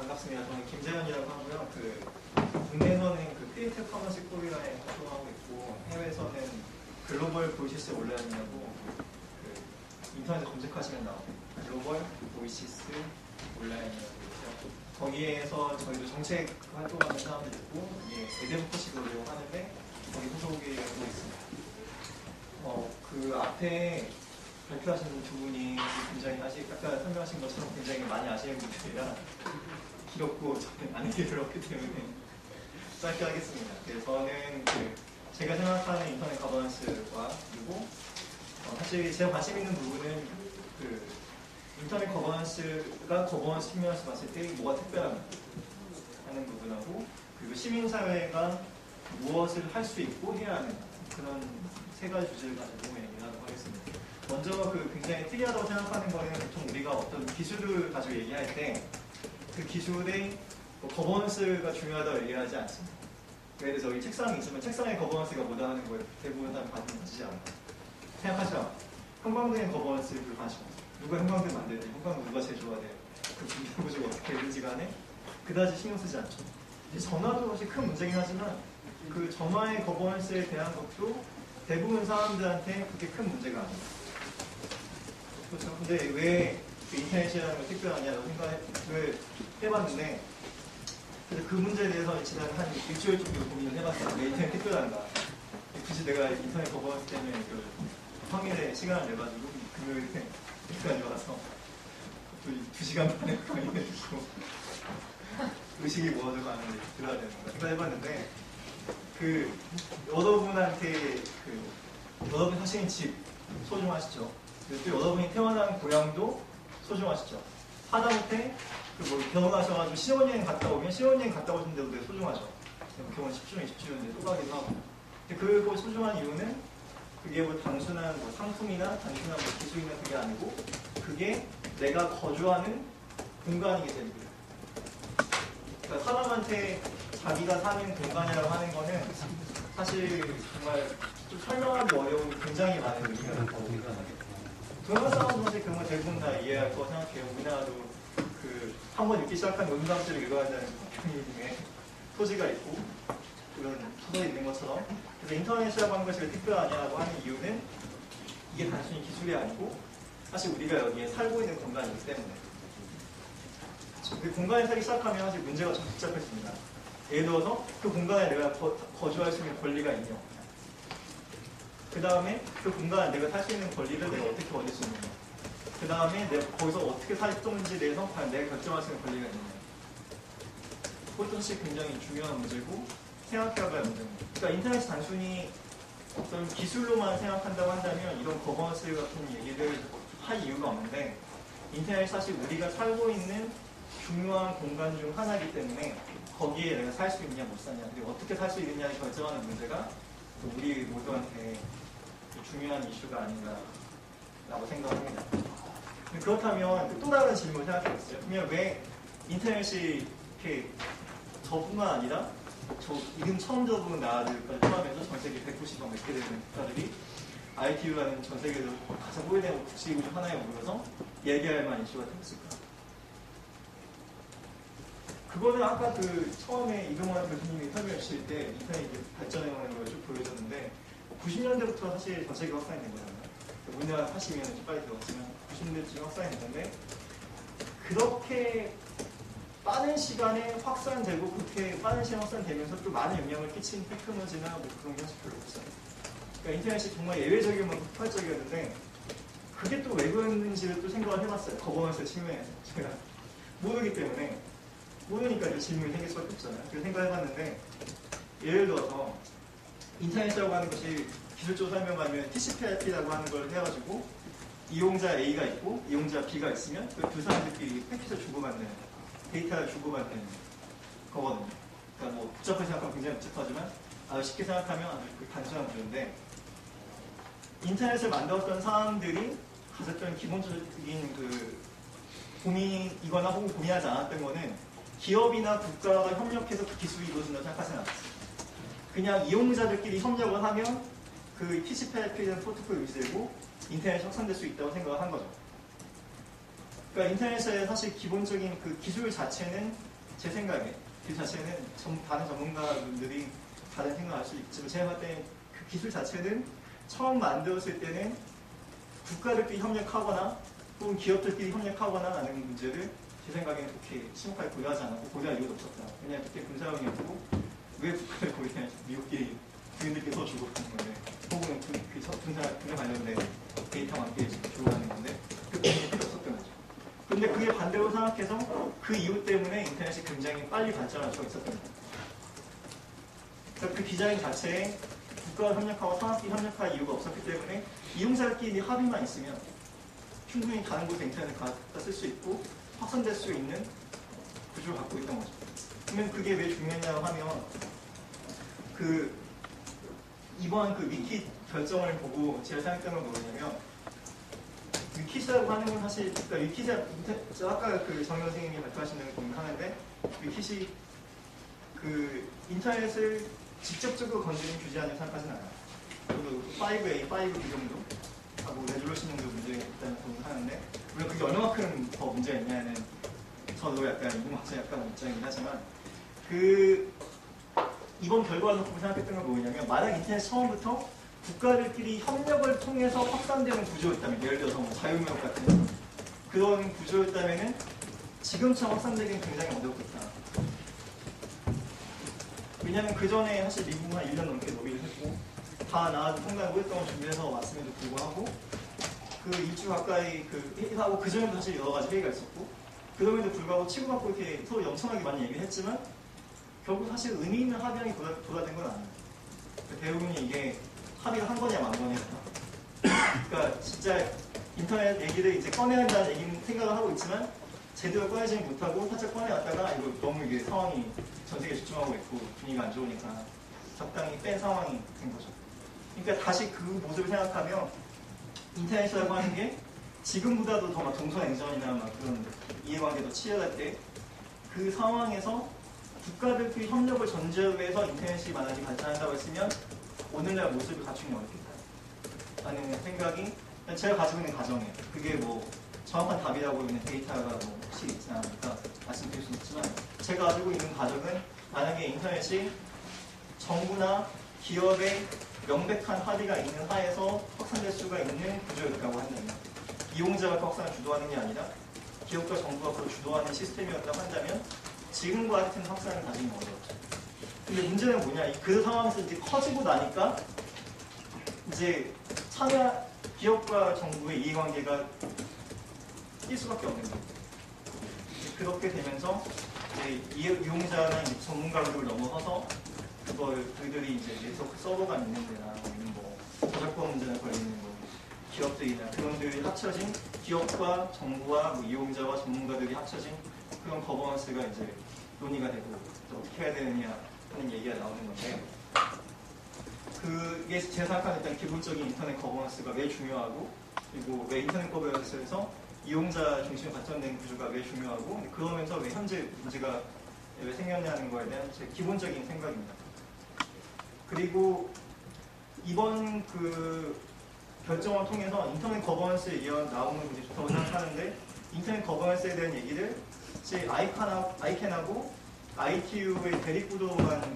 반갑습니다. 저는 김재현이라고 하고요. 국내에서는 크리에이티브 커먼스 코리아에 활동하고 있고, 해외에서는 글로벌 보이시스 온라인이라고 인터넷에 검색하시면 나오고 글로벌 보이시스 온라인이라고 있죠. 거기에서 저희도 정책 활동하는 사람들 있고, 에데보코식으로 하는데 거기 소속이 되고 있습니다. 그 앞에 발표하신 두 분이 굉장히 아까 설명하신 것처럼 굉장히 많이 아시는 분들이라 길었고 저는 안 하게 들었기 때문에 짧게 하겠습니다. 저는 제가 생각하는 인터넷 거버넌스과 그리고 사실 제가 관심 있는 부분은 인터넷 거버넌스가 거버넌스 측면에서 봤을 때 뭐가 특별한가 하는 부분하고, 그리고 시민사회가 무엇을 할 수 있고 해야 하는가, 그런 세 가지 주제를 가지고 얘기하도록 하겠습니다. 먼저 굉장히 특이하다고 생각하는 거는 보통 우리가 어떤 기술을 가지고 얘기할 때 그 기술의 거버넌스가 중요하다고 얘기하지 않습니다. 예를 들어서 이 책상이 있으면 책상의 거버넌스가 뭐다 하는 거에 대부분 사람 관심 가지지 않아요. 생각하죠? 형광등의 거버넌스를 관심 없어요. 누가 형광등 만들지, 형광등 누가 제조하대, 그 분배구조가 어떻게 되는지 간에 그다지 신경 쓰지 않죠. 전화도 사실 큰 문제긴 하지만 그 전화의 거버넌스에 대한 것도 대부분 사람들한테 그렇게 큰 문제가 아니에요. 그렇죠? 근데 왜 인터넷이라는 걸 특별하냐고 생각을 해봤는데, 그래서 그 문제에 대해서 지난 한 일주일 정도 고민을 해봤어요. 왜 인터넷 특별한가? 굳이 내가 인터넷 거버넌스 때문에 평일에 시간을 내가지고 금요일에 여기까지 와서 또 2시간 반에 강의를 듣고 의식이 모아져 가는데 들어야 되는 거 생각해봤는데, 여러분한테 여러분 사시는 집 소중하시죠? 또 여러분이 태어난 고향도 소중하시죠? 하다못해 결혼하셔가지고 신혼여행 갔다 오면 신혼여행 갔다 오신 데도 되게 소중하죠. 결혼 10주년, 20주년인데 또 가기도 하고. 근데 그거 소중한 이유는 그게 단순한 상품이나 단순한 기술이나 그게 아니고, 그게 내가 거주하는 공간이기 때문이에요. 그러니까 사람한테 자기가 사는 공간이라고 하는 거는 사실 정말 좀 설명하기 어려운 굉장히 많은 의미가 있거든요. 동양 사람도 사실 그런 걸 대부분 다 이해할 거라고 생각해요. 우리나라도 한번 읽기 시작한 논문담들을 읽어야 되는 중에 소지가 있고 그런 소설이 있는 것처럼, 그래서 인터넷이라고 하는 것이 왜 특별하냐고 하는 이유는 이게 단순히 기술이 아니고 사실 우리가 여기에 살고 있는 공간이기 때문에. 그 공간에 살기 시작하면 사실 문제가 좀 복잡해집니다. 예를 들어서 그 공간에 내가 거주할 수 있는 권리가 있냐 없냐, 그 다음에 그 공간에 내가 살 수 있는 권리를 내가 어떻게 얻을 수 있느냐, 그 다음에 내가 거기서 어떻게 살 건지에 대해서 과연 내가 결정할 수 있는 권리가 있느냐, 그것도 사실 굉장히 중요한 문제고 생각해봐야 문제입니다. 그러니까 인터넷이 단순히 어떤 기술로만 생각한다고 한다면 이런 거버넌스 같은 얘기를 할 이유가 없는데, 인터넷이 사실 우리가 살고 있는 중요한 공간 중 하나이기 때문에 거기에 내가 살 수 있냐 못 사냐, 그리고 어떻게 살 수 있느냐를 결정하는 문제가 우리 모두한테 중요한 이슈가 아닌가라고 생각합니다. 그렇다면 또 다른 질문을 생각해봤어요. 그러면 왜 인터넷이 이렇게 저뿐만 아니라 저 이름 처음 들어보는 나라들까지 포함해서 전 세계 190억 몇 개 되는 국가들이 ITU라는 전 세계에서 가장 오래된 국제기구 중 하나에 모여서 얘기할 만한 이슈가 됐을까? 그거는 아까 처음에 이동환 교수님이 설명해 주실 때 인터넷이 발전해 오는 걸 쭉 보여줬는데, 90년대부터 사실 전 세계 확산이 된 거잖아요. 우리나라 80년은 좀 빨리 들어갔지만 90년대쯤 확산이 됐는데, 그렇게 빠른 시간에 확산되고 그렇게 빠른 시간에 확산되면서 또 많은 영향을 끼친 테크놀로지나 그런 게 사실 별로 없어요. 그러니까 인터넷이 정말 예외적이면 폭발적이었는데, 그게 또 왜 그랬는지를 또 생각을 해봤어요. 거버넌스 측면에서. 제가 모르기 때문에. 모르니까 이제 질문이 생길 수밖에 없잖아요. 그래서 생각해봤는데, 예를 들어서 인터넷이라고 하는 것이 기술적으로 설명하면 TCP/IP라고 하는 걸 해가지고 이용자 A가 있고 이용자 B가 있으면 그 두 사람들끼리 패킷을 주고받는, 데이터를 주고받는 거거든요. 그러니까 복잡하게 생각하면 굉장히 복잡하지만 쉽게 생각하면 아주 단순한 구조인데, 인터넷을 만들었던 사람들이 가졌던 기본적인 고민이거나 혹은 고민하지 않았던 거는 기업이나 국가가 협력해서 그 기술이 이루어진다고 생각하지 않았어요. 그냥 이용자들끼리 협력을 하면 그 TCP/IP는 프로토콜이 유지되고 인터넷이 확산될 수 있다고 생각을 한 거죠. 그러니까 인터넷의 사실 기본적인 그 기술 자체는 제 생각에 그 자체는 다른 전문가분들이 다른 생각할 수 있지만 제가 봤을 때 그 기술 자체는 처음 만들었을 때는 국가들끼리 협력하거나 혹은 기업들끼리 협력하거나 하는 문제를 제 생각에는 그렇게 심각하게 고려하지 않았고 고려할 이유도 없었다. 왜냐하면 그때 군사형이었고 왜 국가를 고려해? 미국끼리 그들끼리 더 주고 하는 건데 혹은 군사 관련된 데이터 함께 주고 하는 건데 그 부분이 필요 없었던 거죠. 근데 그게 반대로 생각해서 그 이유 때문에 인터넷이 굉장히 빨리 발전할 수가 있었던 거예요. 그러니까 그 디자인 자체에 국가와 협력하고 산업끼리 협력할 이유가 없었기 때문에 이용자들끼리 합의만 있으면 충분히 다른 곳에 인터넷을 갖다 쓸 수 있고 확산될 수 있는 구조를 갖고 있던 거죠. 그러면 그게 왜 중요했냐고 하면 이번 그 위키 결정을 보고 제가 생각했던 건 뭐냐면 위키시라고 하는 건 사실 그러니까 위키자 아까 그 정영 선생님이 발표하시는 걸 공유하는데 위키시 그 인터넷을 직접적으로 건드리는 규제안을 생각하진 않아요. 그리고 5A, 5 규정도 하고 레졸루션 정도 문제가 있다는 공유하는데 물론 그게 얼마만큼 더 문제가 있냐는 저도 약간 이분마저 약간 입장이긴 하지만 이번 결과를 놓고 생각했던 건 뭐냐면 만약 인터넷 처음부터 국가들끼리 협력을 통해서 확산되는 구조였다면 예를 들어서 뭐 자유무역 같은 그런 구조였다면 지금처럼 확산되기는 굉장히 어렵겠다. 왜냐하면 그 전에 사실 미국은 한 1년 넘게 노비를 했고 다 나아도 상당히 오랫동안 준비해서 왔음에도 불구하고 그 일주 가까이 하고 그 전에도 사실 여러 가지 회의가 있었고 그럼에도 불구하고 치고받고 이렇게 서로 엄청나게 많이 얘기를 했지만 결국 사실 의미 있는 합의안이 도달된 건 아니에요. 대부분이 이게 합의가 한 거냐 만 거냐. 그러니까 진짜 인터넷 얘기를 이제 꺼내야 한다는 얘기는 생각을 하고 있지만 제대로 꺼내지 못하고 살짝 꺼내왔다가 이거 너무 이게 상황이 전 세계에 집중하고 있고 분위기가 안 좋으니까 적당히 뺀 상황이 된 거죠. 그러니까 다시 그 모습을 생각하면 인터넷이라고 하는 게 지금보다도 더 막 동서냉전이나 막 그런 이해관계도 치열할 때 그 상황에서 국가들끼리 협력을 전제로 해서 인터넷이 만약에 발전한다고 했으면 오늘날 모습을 갖추기 어렵겠다 라는 생각이 제가 가지고 있는 가정이에요. 그게 뭐 정확한 답이라고 있는 데이터가 뭐 혹시 있지 않으니까 말씀드릴 수는 있지만 제가 가지고 있는 가정은 만약에 인터넷이 정부나 기업의 명백한 합의가 있는 하에서 확산될 수가 있는 구조였다고 한다면 이용자가 그 확산을 주도하는 게 아니라 기업과 정부가 그걸 주도하는 시스템이었다고 한다면 지금과 같은 확산을 가지는 어렵죠. 근데 문제는 뭐냐, 그 상황에서 이제 커지고 나니까 이제 기업과 정부의 이해관계가 낄 수밖에 없는 거예요. 그렇게 되면서 이용자나 전문가들을 넘어서서 그들이 이제 네트워크 서버가 있는 데나 아니면 뭐 저작권 문제나 걸리는 뭐 기업들이나 그런들이 합쳐진 기업과 정부와 뭐 이용자와 전문가들이 합쳐진 그런 거버넌스가 이제 논의가 되고 또 어떻게 해야 되느냐 하는 얘기가 나오는 건데 그게 제가 생각하는 일단 기본적인 인터넷 거버넌스가 왜 중요하고 그리고 왜 인터넷 거버넌스에서 이용자 중심으로 발전된 구조가 왜 중요하고 그러면서 왜 현재 문제가 왜 생겼냐는 거에 대한 제 기본적인 생각입니다. 그리고 이번 그 결정을 통해서 인터넷 거버넌스에 나오는 것이 좋다고 생각하는데 인터넷 거버넌스에 대한 얘기를 제 아이캔하고 ITU의 대립구도만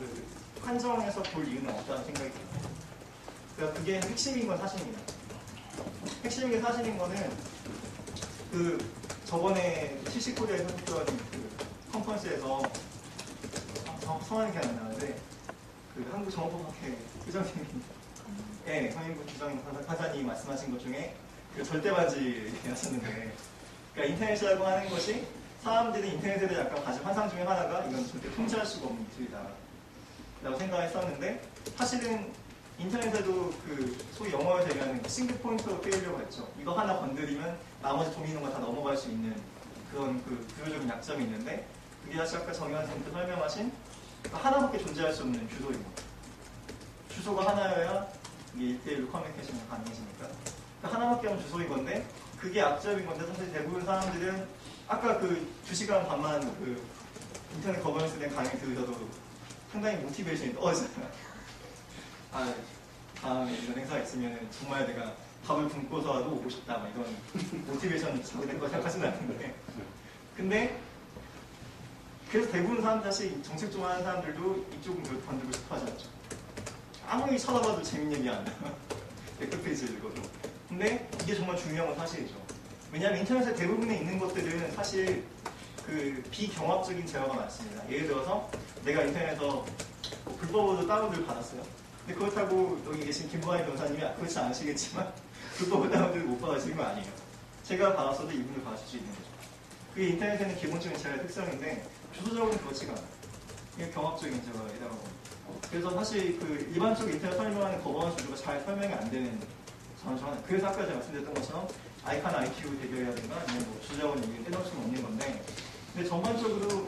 한정해서 볼 이유는 없다는 생각이 듭니다. 그러니까 그게 핵심인 건 사실입니다. 핵심인 게 사실인 거는 저번에 CC코리아에서 했던 컨퍼런스에서 성함이 기억이 안 나는데 한국정보학회 부장님이 성인부 주장 사장님이 말씀하신 것 중에 절대반지 하셨는데 그러니까 인터넷이라고 하는 것이 사람들이 인터넷에 대해 약간 가진 환상 중에 하나가 이건 절대 통제할 수가 없는 기술이다 라고 생각했었는데 사실은 인터넷에도 소위 영어에서 얘기하는 싱글 포인트 페일리어가 있죠. 이거 하나 건드리면 나머지 도미노가 다 넘어갈 수 있는 그런 구조적인 약점이 있는데 그게 사실 아까 정현 선생님께서 설명하신 하나밖에 존재할 수 없는 주소입니다. 주소가 하나여야 이게 1대1로 커뮤니케이션이 가능해지니까 하나밖에 없는 주소인 건데 그게 약점인 건데 사실 대부분 사람들은 아까 2시간 반만 인터넷 거버넌스에 대한 강의 들으셔도 상당히 모티베이션이 떨어지잖아요. 다음에 이런 행사가 있으면 정말 내가 밥을 굶고서라도 오고 싶다 막 이런 모티베이션이 자꾸 될 거 생각하지는 않는데 근데 그래서 대부분 사람들 사실 정책 좀 하는 사람들도 이쪽은 그렇게 건들고 싶어 하지 않죠. 아무리 쳐다봐도 재밌는 얘기 안 나와. 댓글 페이지를 읽어도. 근데 이게 정말 중요한 건 사실이죠. 왜냐하면 인터넷에 대부분에 있는 것들은 사실 그 비경합적인 제어가 많습니다. 예를 들어서 내가 인터넷에서 뭐 불법으로 다운을 받았어요. 근데 그렇다고 여기 계신 김보환 변호사님이 그렇지 않으시겠지만 불법으로 다운을 못 받으시는 건 아니에요. 제가 받았어도 이분도 받으실 수 있는 거죠. 그게 인터넷에는 기본적인 제어의 특성인데 주소적으로는 그렇지가 않아요. 이게 경합적인 제어가 해당하고. 그래서 사실 그 일반적으로 인터넷 설명하는 거버넌스 구조가 잘 설명이 안 되는 상황 중 하나. 그래서 아까 제가 말씀드렸던 것처럼 아이칸 IQ 대결이라든가 아니면 뭐 주자원 얘기 빼놓을 수는 없는 건데, 근데 전반적으로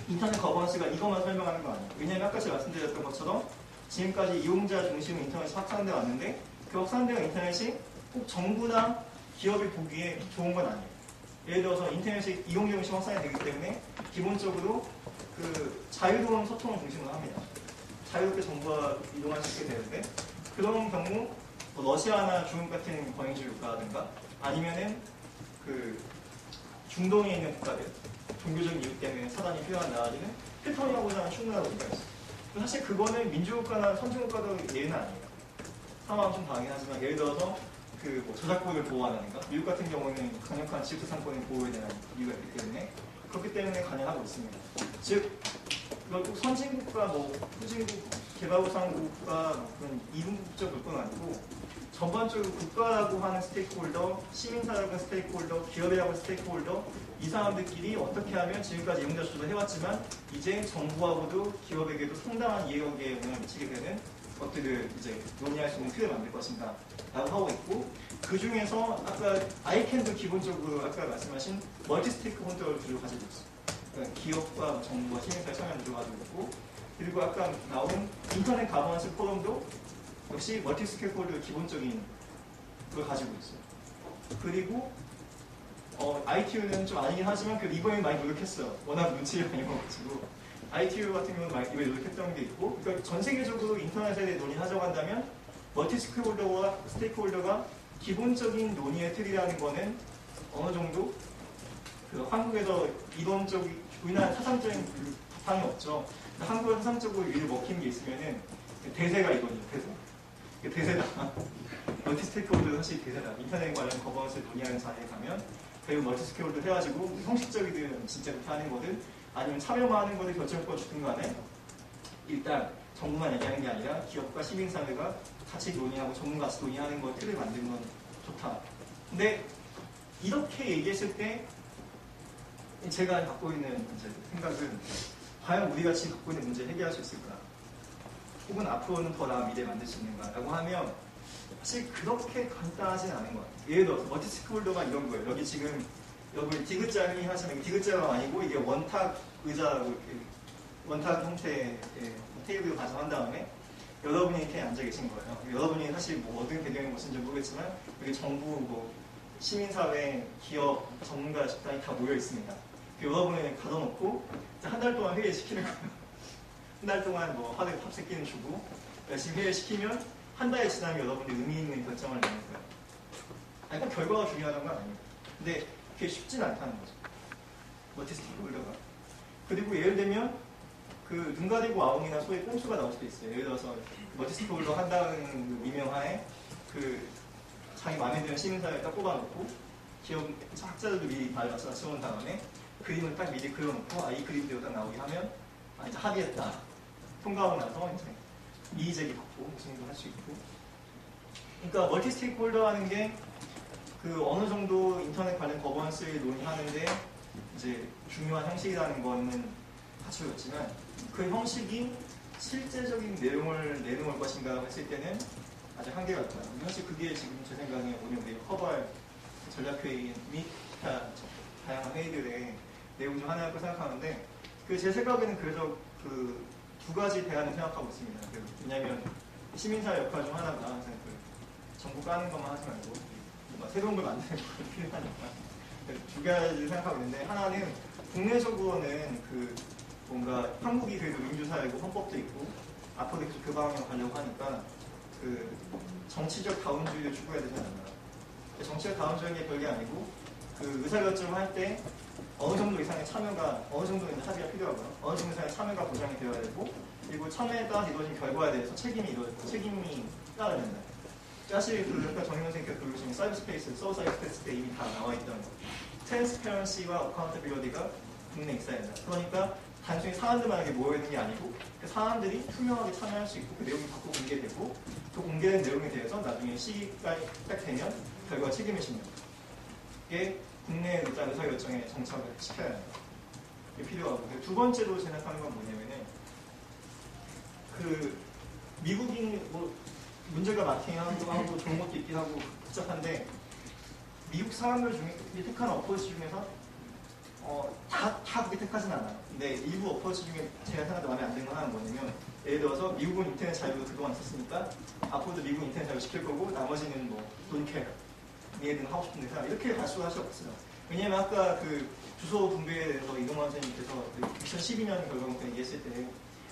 인터넷 거버넌스가 이것만 설명하는 거 아니에요. 왜냐하면 아까 제가 말씀드렸던 것처럼 지금까지 이용자 중심으로 인터넷이 확산되어 왔는데 그 확산된 인터넷이 꼭 정부나 기업이 보기에 좋은 건 아니에요. 예를 들어서 인터넷이 이용자 중심 확산이 되기 때문에 기본적으로 그 자유로운 소통을 중심으로 합니다. 자유롭게 정보가 이동할 수 있게 되는데 그런 경우 뭐 러시아나 중국 같은 권위주의 국가라든가 아니면은 그 중동에 있는 국가들 종교적인 이유 때문에 사단이 필요한 나라들은 필터링하고자 하는 충분한 의미가 있어요. 사실 그거는 민주국가나 선진국가도 예는 아니에요. 상황은 좀 다르긴 하지만 예를 들어서 그 뭐 저작권을 보호하라든가 미국 같은 경우는 강력한 지식산권을 보호에 대한 이유가 있기 때문에 그렇기 때문에 관여하고 있습니다. 즉 이걸 꼭 선진국가, 뭐 후진국, 개발도상국가 뭐 그런 이분국적 물건 아니고 전반적으로 국가라고 하는 스테이크홀더, 시민사라고 하는 스테이크홀더, 기업이라고 하는 스테이크홀더 이 사람들끼리 어떻게 하면 지금까지 이용자 주도를 해왔지만 이제 정부하고도 기업에게도 상당한 이해관계에 영향을 미치게 되는 것들을 이제 논의할 수 있는 틀을 만들 것인가 라고 하고 있고, 그 중에서 아까 아이캔도 기본적으로 아까 말씀하신 멀티 스테이크홀더 구조를 가지고 있어요. 그러니까 기업과 정부와 시민사회 참여를 구조를 가지고 있고, 그리고 아까 나온 인터넷 가버넌스 포럼도 역시 멀티 스테이크홀더의 기본적인 걸 가지고 있어요. 그리고 ITU는 좀 아니긴 하지만 그 이번에 많이 노력했어요. 워낙 눈치를 많이 먹어가지고 ITU 같은 경우는 많이 이번에 노력했던 게 있고, 그러니까 전 세계적으로 인터넷에 대해 논의하자고 한다면 멀티 스테이크홀더와 스테이크홀더가 기본적인 논의의 틀이라는 거는 어느 정도 그 한국에서 이론적인 우리나라 사상적인 그 바탕이 없죠. 한국에서 사상적으로 위를 먹힌 게 있으면은 대세가 이거죠. 대세다. 멀티 스테이크홀더 사실 대세다. 인터넷 관련 거버넌스를 논의하는 자리에 가면 결국 멀티 스테이크홀더 해가지고 형식적이든 진짜 그렇게 하는 거든 아니면 참여만 하는 거를 결정권 주든 간에 일단 정부만 얘기하는 게 아니라 기업과 시민사회가 같이 논의하고 전문가 같이 논의하는 걸 틀을 만드는 건 좋다. 근데 이렇게 얘기했을 때 제가 갖고 있는 이제 생각은 과연 우리가 지금 갖고 있는 문제를 해결할 수 있을까? 혹은 앞으로는 더 나은 미래를 만들 수 있는가라고 하면 사실 그렇게 간단하진 않은 것 같아요. 예를 들어서 멀티 스테이크홀더가 이런 거예요. 여기 지금 여기 디귿자 흔히 하시는 디귿자가 아니고 이게 원탁 의자라고 이렇게 원탁 형태의 테이블을 가져간 다음에 여러분이 이렇게 앉아 계신 거예요. 여러분이 사실 뭐 어떤 배경이 무엇인지 모르겠지만 여기 정부, 뭐 시민사회, 기업, 전문가 집단이 다 모여 있습니다. 여러분을 가둬놓고 한 달 동안 회의 시키는 거예요. 한 달 동안 뭐 하루에 밥 세 끼는 주고 열심히 회의 시키면 한 달이 지나면 여러분들이 의미 있는 결정을 내는 거예요. 아니, 꼭 결과가 중요하다는 건 아닙니다. 근데 그게 쉽진 않다는 거죠. 멀티 스테이크홀더가. 그리고 예를 들면 그 눈 가리고 아웅이나 소위 꼼수가 나올 수도 있어요. 예를 들어서 멀티 스테이크홀더 한다는 미명하에 그 자기 마음에 드는 시민사회를 딱 뽑아놓고 기업 학자들도 미리 발라서 맞춰온 다음에 그림을 딱 미리 그려놓고 이 그림대로 딱 나오게 하면 이제 합의했다. 통과하고 나서 이제 이의제기 받고 무슨 일도 할 수 있고. 그러니까 멀티 스테이크홀더 하는 게 그 어느 정도 인터넷 관련 거버넌스를 논의하는데 이제 중요한 형식이라는 거는 갖춰졌지만 그 형식이 실제적인 내용을 내놓을 것인가 했을 때는 아직 한계가 있다. 사실 그게 지금 제 생각에 오늘 커버할 전략회의 및 기타 다양한 회의들의 내용 중 하나라고 생각하는데 그 제 생각에는 그래서 그 두 가지 대안을 생각하고 있습니다. 왜냐하면 시민사회 역할 중 하나가 항상 그 정부 까는 것만 하지 말고 새로운 걸 만드는 걸 필요하니까 두 가지 생각하고 있는데, 하나는 국내적으로는 그 뭔가 한국이 그래도 민주사회고 헌법도 있고 앞으로 계속 그 방향으로 가려고 하니까 그 정치적 다운주의를 추구해야 되지 않나. 정치적 다운주의는 게 별게 아니고 그 의사결정을 할 때 어느 정도 이상의 참여가, 어느 정도 이제 합의가 필요하고요. 어느 정도 이상의 참여가 보장이 되어야 되고, 그리고 참여에 따라 이루어진 결과에 대해서 책임이 따라야 된다. 사실 아까 정인 선생님께서 부르신 사이버스페이스, 사이버스페이스 때 이미 다 나와 있던 트랜스페런시와 어카운터빌리티가 국내에 있어야 된다. 그러니까 단순히 사람들만에게 모여있는 게 아니고 그 사람들이 투명하게 참여할 수 있고 그 내용이 자꾸 공개되고 그 공개된 내용에 대해서 나중에 시기가 딱 되면 결과 책임을 짓는 게 국내 의사결정에 정착을 시켜야 합니다. 이게 필요하고 두 번째로 생각하는 건 뭐냐면은 그 미국인 뭐 문제가 많긴 하고 좋은 것도 있긴 하고 복잡한데 미국 사람들 중에 택하는 어프로치 중에서 다 그렇게 택하진 않아요. 근데 일부 어프로치 중에 제가 생각해도 마음에 안 드는 건 하나는 뭐냐면 예를 들어서 미국은 인터넷 자유를 그동안 썼으니까 앞으로도 미국 인터넷 자유 시킬 거고 나머지는 뭐 don't care. 얘들은 하고 싶은 데서 이렇게 갈 수가 없어요. 왜냐면 아까 그 주소 분배에 대해서 이동환 선생님께서 2012년 결과문과 얘기했을 때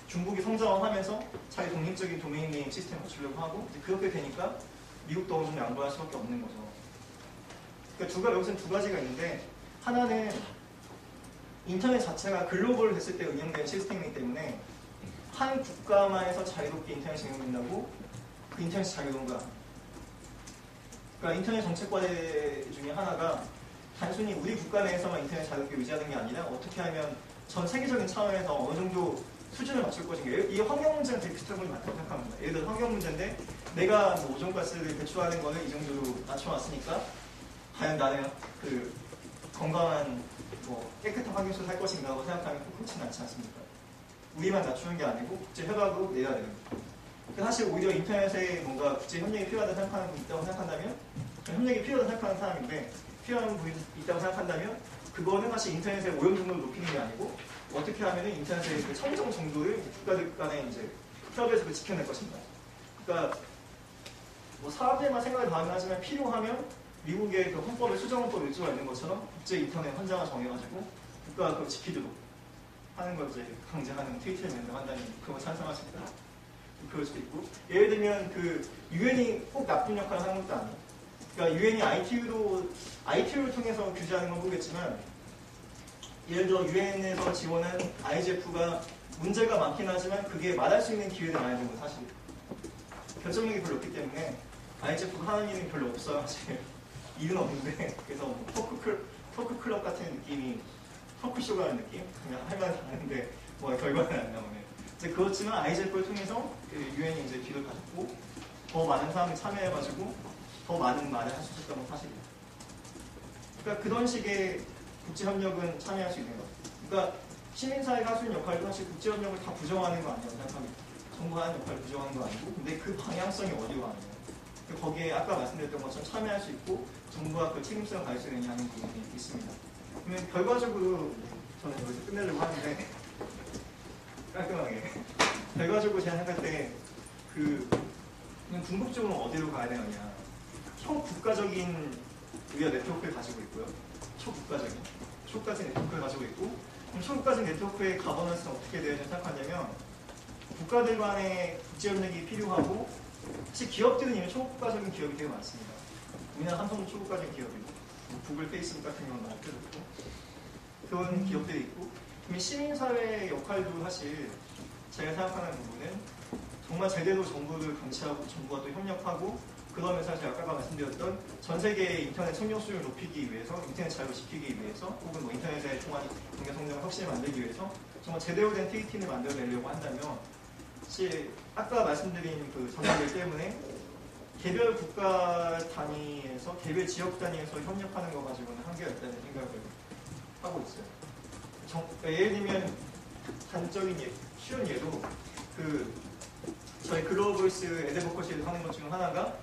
중국이 성장하면서 자기 독립적인 도메인 네임 시스템을 갖추려고 하고 이제 그렇게 되니까 미국도 어느 정도 양보할 수밖에 없는 거죠. 그러니까 여기서는 두 가지가 있는데 하나는 인터넷 자체가 글로벌 됐을 때 운영된 시스템이기 때문에 한 국가만에서 자유롭게 인터넷이 운영된다고 그 인터넷이 자유로운 거야. 그러니까 인터넷 정책과제 중에 하나가 단순히 우리 국가 내에서만 인터넷 자유롭게 유지하는 게 아니라 어떻게 하면 전 세계적인 차원에서 어느 정도 수준을 맞출 것인가. 이 환경 문제는 되게 비슷한 부분이 많다고 생각합니다. 예를 들어 환경 문제인데 내가 뭐 오존가스를 배출하는 거는 이 정도로 낮춰놨으니까 과연 나는 그 건강한 뭐 깨끗한 환경 속에서 살 것인가 하고 생각하면 그렇지는 않지 않습니까? 우리만 낮추는 게 아니고 국제 협약으로 내야 되는 거예요. 사실 오히려 인터넷에 뭔가 국제 협력이 필요하다고 생각하는 분이 있다고 생각한다면 협력이 필요하다고 생각하는 사람인데 필요한 분이 있다고 생각한다면 그거는 사실 인터넷의 오염 정도를 높이는 게 아니고 어떻게 하면 인터넷의 그 청정 정도를 국가들 간에 이제 협의해서 그 지켜낼 것인가. 그러니까 뭐 사람들만 생각을 다하긴 하지만 필요하면 미국의 그 헌법에 수정헌법 일조가 있는 것처럼 국제 인터넷 헌장을 정해가지고 국가가 그걸 지키도록 하는 걸 이제 강제하는 트위터를 만들한다면 그거 찬성할 수 있다. 그럴 수도 있고 예를 들면 그 유엔이 꼭 나쁜 역할을 하는 것도 아니에요. 그러니까 유엔이 ITU를 통해서 규제하는 건 모르겠지만 예를 들어 유엔에서 지원한 IGF가 문제가 많긴 하지만 그게 말할 수 있는 기회는 많이 되는 건 사실이에요. 결정력이 별로 없기 때문에 IGF가 하는 일은 별로 없어요. 사실 일은 없는데 그래서 뭐 토크 클럽 같은 느낌이 토크쇼 가는 느낌? 그냥 할 말은 하는데 뭐 결과는 안 나오네. 그렇지만 IGF를 통해서 유엔이 이제 길을 가졌고 더 많은 사람이 참여해가지고 더 많은 말을 할 수 있었던 건 사실이에요. 그러니까 그런 식의 국제협력은 참여할 수 있는 거죠. 그러니까 시민사회가 할 수 있는 역할도 사실 국제협력을 다 부정하는 거 아니라고 생각합니다. 정부가 하는 역할을 부정하는 거 아니고 근데 그 방향성이 어디로 가는 거예요. 거기에 아까 말씀드렸던 것처럼 참여할 수 있고 정부가 그 책임성을 가질 수 있느냐는 부분이 있습니다. 그러면 결과적으로 저는 여기서 끝내려고 하는데 깔끔하게 결과적으로 제가 생각할 때 그냥 궁극적으로 어디로 가야 되느냐 초국가적인 우리가 네트워크를 가지고 있고요. 초국가적인 네트워크를 가지고 있고 그럼 초국가적인 네트워크의 가버넌스는 어떻게 되어야 생각하냐면 국가들 간의 국제협력이 필요하고 사실 기업들은 이미 초국가적인 기업이 되게 많습니다. 우리나라 삼성도 초국가적인 기업이고 뭐 구글, 페이스북 같은 경우는 많이 있고 그런 기업들이 있고 시민사회의 역할도 사실 제가 생각하는 부분은 정말 제대로 정부를 감시하고 정부와 또 협력하고 그러면서 사실 아까 말씀드렸던 전 세계의 인터넷 청력 수요를 높이기 위해서 인터넷 자유를 지키기 위해서 혹은 뭐 인터넷의 통한 경제 성장을 확실히 만들기 위해서 정말 제대로 된 TT를 만들어내려고 한다면 사실 아까 말씀드린 그 전략들 때문에 개별 국가 단위에서 개별 지역 단위에서 협력하는 거 가지고는 한계가 있다는 생각을 하고 있어요. 예를 들면 단적인 쉬운 예로 저희 글로벌스 에드버커시를 하는 것 중 하나가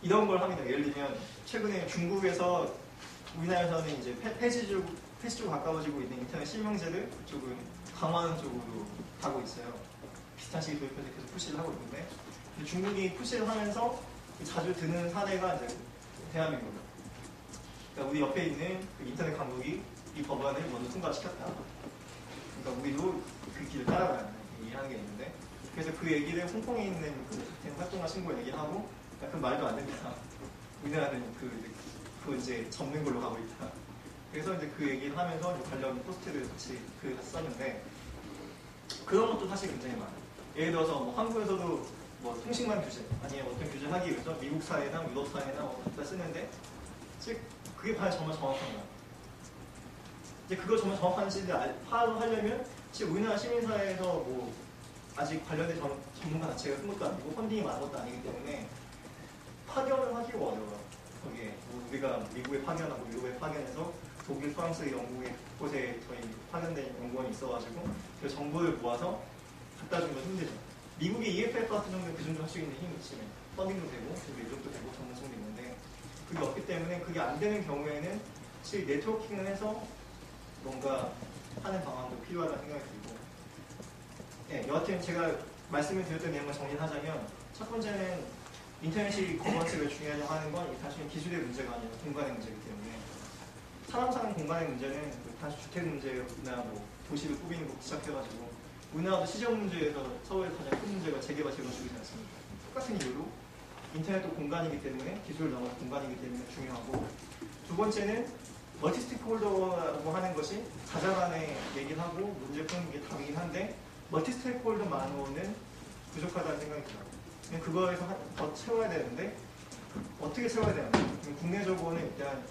이런 걸 합니다. 예를 들면 최근에 중국에서 우리나라에서는 이제 폐지적으로 가까워지고 있는 인터넷 실명제를 그쪽은 강화하는 쪽으로 가고 있어요. 비슷한 시기 도입해서 계속 푸시를 하고 있는데 중국이 푸시를 하면서 자주 드는 사례가 이제 대한민국이에요. 그러니까 우리 옆에 있는 그 인터넷 강국이 이 법안을 먼저 통과시켰다. 그러니까 우리도 그 길을 따라가야 돼. 얘기하는 게 있는데 그래서 그 얘기를 홍콩에 있는 그 활동가 친구가 얘기하고 그 말도 안 됩니다. 우리나라는 그거 이제 접는 걸로 가고 있다. 그래서 이제 그 얘기를 하면서 관련 포스트를 같이 썼는데 그런 것도 사실 굉장히 많아요. 예를 들어서 뭐 한국에서도 뭐 통신망 규제 아니면 어떤 규제를 하기 위해서 미국 사회나 유럽 사회나 갖다 쓰는데 즉 그게 과연 정말 정확한가? 이제 그걸 정말 정확한 시를 파악을 하려면 지금 우리나라 시민사회에서 뭐 아직 관련된 전문가 자체가 큰 것도 아니고 펀딩이 많은 것도 아니기 때문에 파견을 하기가 어려워요. 거기에 뭐 우리가 미국에 파견하고 유럽에 파견해서 독일, 프랑스, 영국의 곳에 저희 파견된 연구원이 있어가지고 그 정보를 모아서 갖다 주면 힘들죠. 미국의 EFF 같은 경우는 그 정도 할 수 있는 힘이 있으면 펀딩도 되고 그리고 유럽도 되고 전문성도 있는데 그게 없기 때문에 그게 안 되는 경우에는 실제 네트워킹을 해서 뭔가 하는 방안도 필요하다는 생각이 들고 네, 여하튼 제가 말씀을 드렸던 내용을 정리하자면 첫 번째는 인터넷이 거버넌스가 중요하냐고 하는 건 단순히 기술의 문제가 아니라 공간의 문제이기 때문에 사람 사는 공간의 문제는 단순 주택 문제나 뭐 도시를 꾸미는 것부터 시작해가지고 우리나라도 시정 문제에서 서울의 가장 큰 문제가 재개발 재건축이지 않습니까? 똑같은 이유로 인터넷도 공간이기 때문에 기술을 넘어서 공간이기 때문에 중요하고 두 번째는 멀티 스테이크홀더라고 하는 것이 자잘간에 얘기를 하고 문제 푸는 게 답이긴 한데 멀티 스테이크홀더만으로는 부족하다는 생각이 들어요. 그거에서 더 채워야 되는데 어떻게 채워야 되나? 국내적으로는 일단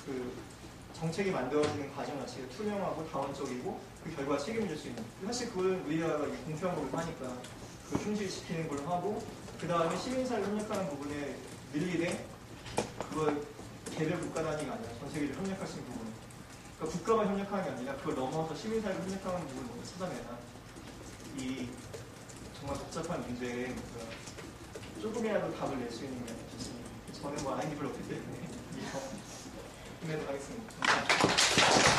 그 정책이 만들어지는 과정 자체가 투명하고 다원적이고 그 결과에 책임질 수 있는 사실 그건 우리나라가 공평한 걸 하니까 그 충실시키는 걸로 하고 그 다음에 시민사회 협력하는 부분에 밀리되 그걸 개별 국가 단위가 아니라 전 세계적으로 협력할 수 있는 부분 그러니까 국가만 협력하는 게 아니라 그걸 넘어서 시민사회가 협력하는 부분을 먼저 찾아내나 이 정말 복잡한 문제에 조금이라도 답을 낼 수 있는 게 좋습니다. 저는 뭐 아이디 별로 없기 때문에 힘내도록 하겠습니다. 감사합니다.